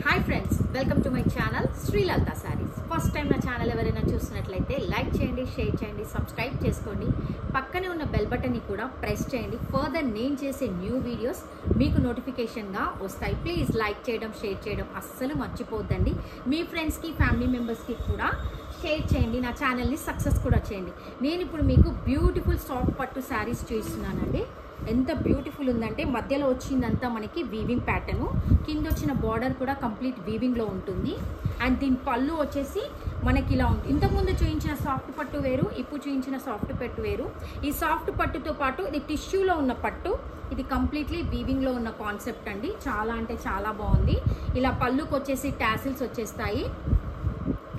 Hi friends, welcome to my channel Sri Lalitha saris. First time నా channel ఎవరైనా చూసినట్లయితే లైక్ చేయండి, షేర్ చేయండి, సబ్స్క్రైబ్ చేసుకోండి. పక్కనే ఉన్న బెల్ బటన్ని కూడా ప్రెస్ చేయండి. ఫర్దర్ నేను చేసే న్యూ వీడియోస్ మీకు నోటిఫికేషన్గా వస్తాయి. ప్లీజ్ లైక్ చేయడం, షేర్ చేయడం అస్సలు మర్చిపోద్దండి. మీ ఫ్రెండ్స్కి, ఫ్యామిలీ మెంబర్స్కి కూడా షేర్ చేయండి. నా ఛానల్ని సక్సెస్ కూడా చేయండి. నేను ఇప్పుడు మీకు బ్యూటిఫుల్ సాఫ్ట్ పట్టు శారీస్ చూస్తున్నానండి. ఎంత బ్యూటిఫుల్ ఉందంటే మధ్యలో వచ్చిందంతా మనకి వీవింగ్ ప్యాటర్ను, కింద వచ్చిన బార్డర్ కూడా కంప్లీట్ వీవింగ్లో ఉంటుంది. అండ్ దీని పళ్ళు వచ్చేసి మనకి ఇలా ఉంటుంది. ఇంతకుముందు చూపించిన సాఫ్ట్ పట్టు వేరు, ఇప్పుడు చూపించిన సాఫ్ట్ పట్టు వేరు. ఈ సాఫ్ట్ పట్టుతో పాటు ఇది టిష్యూలో ఉన్న పట్టు, ఇది కంప్లీట్లీ వీవింగ్లో ఉన్న కాన్సెప్ట్ అండి. చాలా అంటే చాలా బాగుంది. ఇలా పళ్ళుకి వచ్చేసి టాసిల్స్ వచ్చేస్తాయి.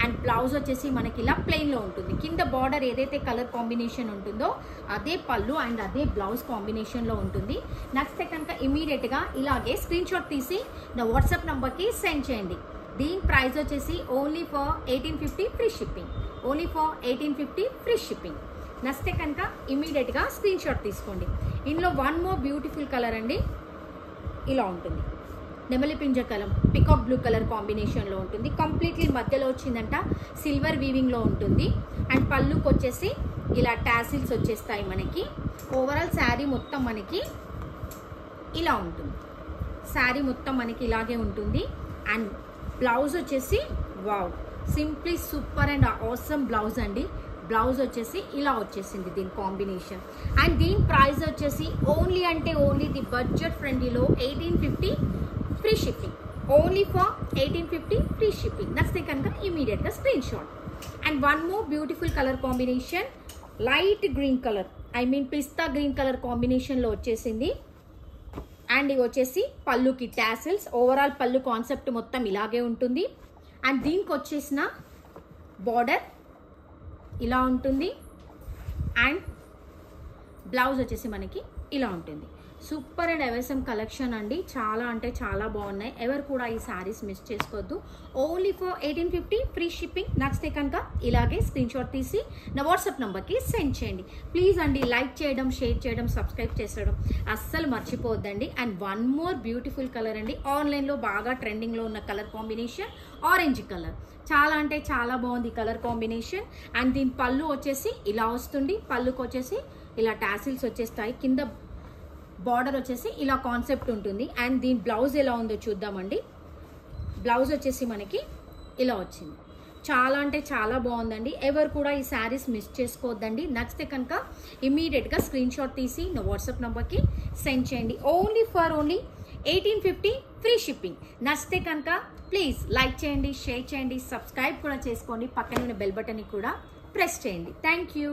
అండ్ బ్లౌజ్ వచ్చేసి మనకి ఇలా ప్లెయిన్లో ఉంటుంది. కింద బార్డర్ ఏదైతే కలర్ కాంబినేషన్ ఉంటుందో అదే పళ్ళు అండ్ అదే బ్లౌజ్ కాంబినేషన్లో ఉంటుంది. నచ్చితే కనుక ఇమీడియట్గా ఇలాగే స్క్రీన్ షాట్ తీసి నా వాట్సాప్ నెంబర్కి సెండ్ చేయండి. దీని ప్రైస్ వచ్చేసి only for 1850 free shipping. Only for 1850 free shipping. నచ్చితే కనుక ఇమీడియట్గా స్క్రీన్ షాట్ తీసుకోండి. ఇందులో వన్ మోర్ బ్యూటిఫుల్ కలర్ అండి. ఇలా ఉంటుంది. నెమలి పింజ కలర్, పికాక్ బ్లూ కలర్ కాంబినేషన్లో ఉంటుంది. కంప్లీట్లీ మధ్యలో వచ్చిందంట సిల్వర్ వీవింగ్లో ఉంటుంది. అండ్ పళ్ళుకి వచ్చేసి ఇలా టాసిల్స్ వచ్చేస్తాయి మనకి. ఓవరాల్ శారీ మొత్తం మనకి ఇలా ఉంటుంది. శారీ మొత్తం మనకి ఇలాగే ఉంటుంది. అండ్ బ్లౌజ్ వచ్చేసి wow, simply super and awesome blouse అండి. బ్లౌజ్ వచ్చేసి ఇలా వచ్చేసింది దీని కాంబినేషన్. అండ్ దీని ప్రైస్ వచ్చేసి ఓన్లీ అంటే ఓన్లీ ది బడ్జెట్ ఫ్రెండ్లీలో 1850 free shipping. Only for 1850 free shipping. నచ్చితే కనుక ఇమీడియట్గా screenshot. And one more beautiful colour combination, light green colour, I mean pista green colour కాంబినేషన్లో వచ్చేసింది. అండ్ ఇవి వచ్చేసి పళ్ళుకి టాసిల్స్. ఓవరాల్ పళ్ళు కాన్సెప్ట్ మొత్తం ఇలాగే ఉంటుంది. అండ్ దీనికి వచ్చేసిన బార్డర్ ఇలా ఉంటుంది. అండ్ బ్లౌజ్ వచ్చేసి మనకి ఇలా ఉంటుంది. సూపర్ అండ్ అవసమ్ కలెక్షన్ అండి. చాలా అంటే చాలా బాగున్నాయి. ఎవరు కూడా ఈ శారీస్ మిస్ చేసుకోవద్దు. Only for 1850 free shipping. నచ్చితే కనుక ఇలాగే స్క్రీన్ షాట్ తీసి నా వాట్సాప్ నెంబర్కి సెండ్ చేయండి. ప్లీజ్ అండి లైక్ చేయడం, షేర్ చేయడం, సబ్స్క్రైబ్ చేసడం అస్సలు మర్చిపోవద్దండి. And one more beautiful colour అండి. ఆన్లైన్లో బాగా ట్రెండింగ్లో ఉన్న కలర్ కాంబినేషన్ ఆరెంజ్ కలర్. చాలా అంటే చాలా బాగుంది కలర్ కాంబినేషన్. అండ్ దీని పళ్ళు వచ్చేసి ఇలా వస్తుంది. పళ్ళుకి వచ్చేసి ఇలా టాసిల్స్ వచ్చేస్తాయి. కింద బార్డర్ వచ్చేసి ఇలా కాన్సెప్ట్ ఉంటుంది. అండ్ దీని బ్లౌజ్ ఎలా ఉందో చూద్దామండి. బ్లౌజ్ వచ్చేసి మనకి ఇలా వచ్చింది. చాలా అంటే చాలా బాగుందండి. ఎవరు కూడా ఈ శారీస్ మిస్ చేసుకోవద్దండి. నచ్చితే కనుక ఇమీడియట్గా స్క్రీన్ షాట్ తీసి నా వాట్సాప్ నెంబర్కి సెండ్ చేయండి. Only for only 1850 free shipping. నచ్చితే కనుక ప్లీజ్ లైక్ చేయండి, షేర్ చేయండి, సబ్స్క్రైబ్ కూడా చేసుకోండి. పక్కన ఉన్న బెల్ బటన్ని కూడా ప్రెస్ చేయండి. Thank you.